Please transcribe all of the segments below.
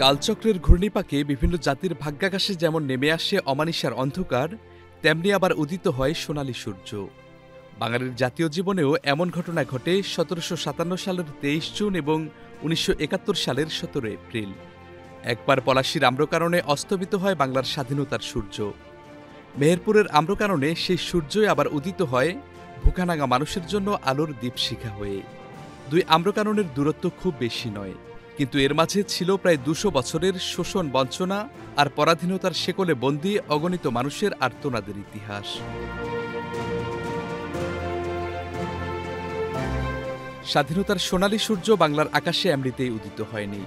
কালচক্রের ঘূর্ণিপাকে বিভিন্ন জাতির ভাগ্যাকাশে যেমন নেমে আসে অমানিসার অন্ধকার, তেমনি আবার উদিত হয় সোনালী সূর্য। বাঙালির জাতীয় জীবনেও এমন ঘটনা ঘটে ১৭৫৭ সালের ২৩ জুন এবং ১৯৭১ সালের ১৭ এপ্রিল। একবার পলাশীর আম্রকাননে অস্তমিত হয় বাংলার স্বাধীনতার সূর্য। মেহেরপুরের আম্রকাননে সেই সূর্যই আবার উদিত হয় ভুখানাঙা মানুষের জন্য আলোর দীপশিখা হয়ে। দুই আম্রকাননের দূরত্ব খুব বেশি নয়, কিন্তু এর মাঝে ছিল প্রায় ২০০ বছরের শোষণ, বঞ্চনা আর পরাধীনতার শেকলে বন্দী অগণিত মানুষের আর্তনাদের ইতিহাস। স্বাধীনতার সোনালী সূর্য বাংলার আকাশে এমনিতেই উদিত হয়নি।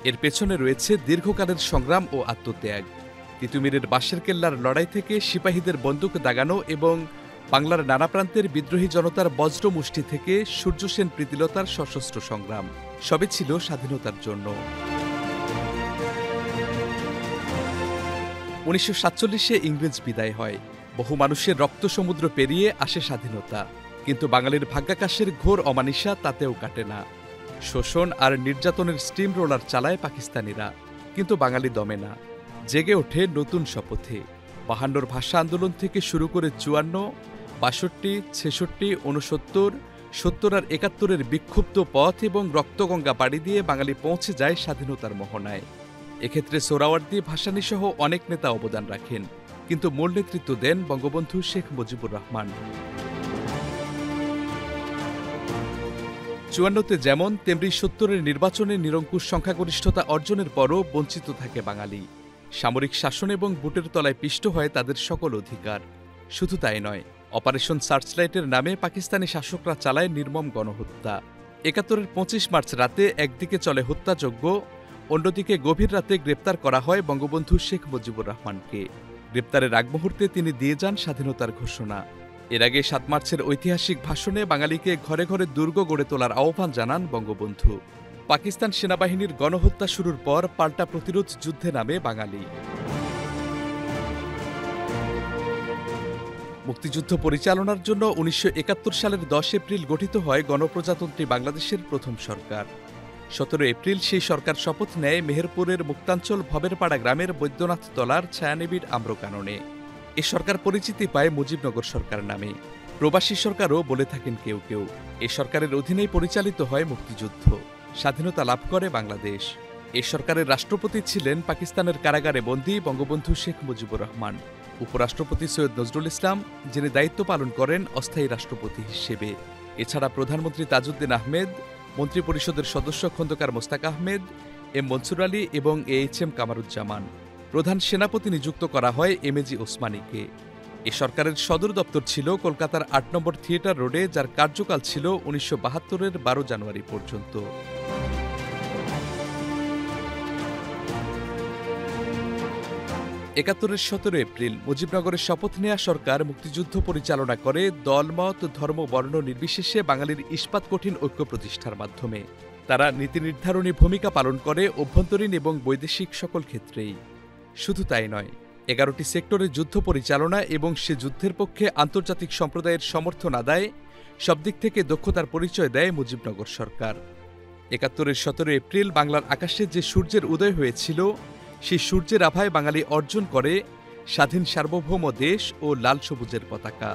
এর পেছনে রয়েছে দীর্ঘকালের সংগ্রাম ও আত্মত্যাগ। তিতুমিরের বাঁশের কেল্লার লড়াই থেকে সিপাহীদের বন্দুক দাগানো এবং বাংলার নানা প্রান্তের বিদ্রোহী জনতার বজ্র মুষ্টি থেকে সূর্যসেন প্রীতিলতার সশস্ত্র সংগ্রাম, সবই ছিল স্বাধীনতার জন্য। ১৯৪৭-এ ইংরেজ বিদায় হয়, বহু মানুষের রক্ত সমুদ্র পেরিয়ে আসে স্বাধীনতা, কিন্তু বাঙালির ভাগ্যাকাশের ঘোর অমানিসা তাতেও কাটে না। শোষণ আর নির্যাতনের স্টিম রোলার চালায় পাকিস্তানিরা, কিন্তু বাঙালি দমে না, জেগে ওঠে নতুন শপথে। ৫২ ভাষা আন্দোলন থেকে শুরু করে ৫৪, ৬২, ৬৬, ৬৯, ৭০ আর ৭১-এর বিক্ষুব্ধ পথ এবং রক্তগঙ্গা পাড়ি দিয়ে বাঙালি পৌঁছে যায় স্বাধীনতার মোহনায়। এক্ষেত্রে সোহরাওয়ার্দী, ভাসানীসহ অনেক নেতা অবদান রাখেন, কিন্তু মূল নেতৃত্ব দেন বঙ্গবন্ধু শেখ মুজিবুর রহমান। ৫৪-তে যেমন তেমনি ৭০-এর নির্বাচনে নিরঙ্কুশ সংখ্যাগরিষ্ঠতা অর্জনের পরও বঞ্চিত থাকে বাঙালি। সামরিক শাসন এবং বুটের তলায় পিষ্ট হয় তাদের সকল অধিকার। শুধু তাই নয়, অপারেশন সার্চলাইটের নামে পাকিস্তানি শাসকরা চালায় নির্মম গণহত্যা। ৭১-এর ২৫ মার্চ রাতে একদিকে চলে হত্যাযজ্ঞ, অন্যদিকে গভীর রাতে গ্রেপ্তার করা হয় বঙ্গবন্ধু শেখ মুজিবুর রহমানকে। গ্রেপ্তারের আগ মুহূর্তে তিনি দিয়ে যান স্বাধীনতার ঘোষণা। এর আগে ৭ মার্চের ঐতিহাসিক ভাষণে বাঙালিকে ঘরে ঘরে দুর্গ গড়ে তোলার আহ্বান জানান বঙ্গবন্ধু। পাকিস্তান সেনাবাহিনীর গণহত্যা শুরুর পর পাল্টা প্রতিরোধ যুদ্ধে নামে বাঙালি। মুক্তিযুদ্ধ পরিচালনার জন্য ১৯৭১ সালের ১০ এপ্রিল গঠিত হয় গণপ্রজাতন্ত্রী বাংলাদেশের প্রথম সরকার। ১৭ এপ্রিল সেই সরকার শপথ নেয় মেহেরপুরের মুক্তাঞ্চল ভবেরপাড়া গ্রামের বৈদ্যনাথ তলার ছায়ানিবিড় আম্রকাননে। এ সরকার পরিচিতি পায় মুজিবনগর সরকার নামে। প্রবাসী সরকারও বলে থাকেন কেউ কেউ। এ সরকারের অধীনেই পরিচালিত হয় মুক্তিযুদ্ধ। স্বাধীনতা লাভ করে বাংলাদেশ। এ সরকারের রাষ্ট্রপতি ছিলেন পাকিস্তানের কারাগারে বন্দী বঙ্গবন্ধু শেখ মুজিবুর রহমান। উপরাষ্ট্রপতি সৈয়দ নজরুল ইসলাম, যিনি দায়িত্ব পালন করেন অস্থায়ী রাষ্ট্রপতি হিসেবে। এছাড়া প্রধানমন্ত্রী তাজউদ্দিন আহমেদ, মন্ত্রিপরিষদের সদস্য খন্দকার মোস্তাক আহমেদ, এম মনসুর আলী এবং এইচ.এম. কামারুজ্জামান। প্রধান সেনাপতি নিযুক্ত করা হয় এম.এ.জি. ওসমানীকে। এ সরকারের সদর দপ্তর ছিল কলকাতার ৮ নম্বর থিয়েটার রোডে, যার কার্যকাল ছিল ১৯৭২-এর ১২ জানুয়ারি পর্যন্ত। ৭১-এর ১৭ এপ্রিল মুজিবনগরের শপথ নেয়া সরকার মুক্তিযুদ্ধ পরিচালনা করে দলমত, ধর্ম, বর্ণ নির্বিশেষে বাঙালির ইস্পাত কঠিন ঐক্য প্রতিষ্ঠার মাধ্যমে। তারা নীতি নির্ধারণী ভূমিকা পালন করে অভ্যন্তরীণ এবং বৈদেশিক সকল ক্ষেত্রেই। শুধু তাই নয়, ১১টি সেক্টরে যুদ্ধ পরিচালনা এবং সে যুদ্ধের পক্ষে আন্তর্জাতিক সম্প্রদায়ের সমর্থন আদায়, সব দিক থেকে দক্ষতার পরিচয় দেয় মুজিবনগর সরকার। ৭১-এর ১৭ এপ্রিল বাংলার আকাশে যে সূর্যের উদয় হয়েছিল, সেই সূর্যের আভায় বাঙালি অর্জন করে স্বাধীন সার্বভৌম দেশ ও লাল সবুজের পতাকা।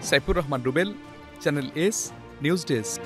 Saifur Rahman Rubel, channel S, news desk.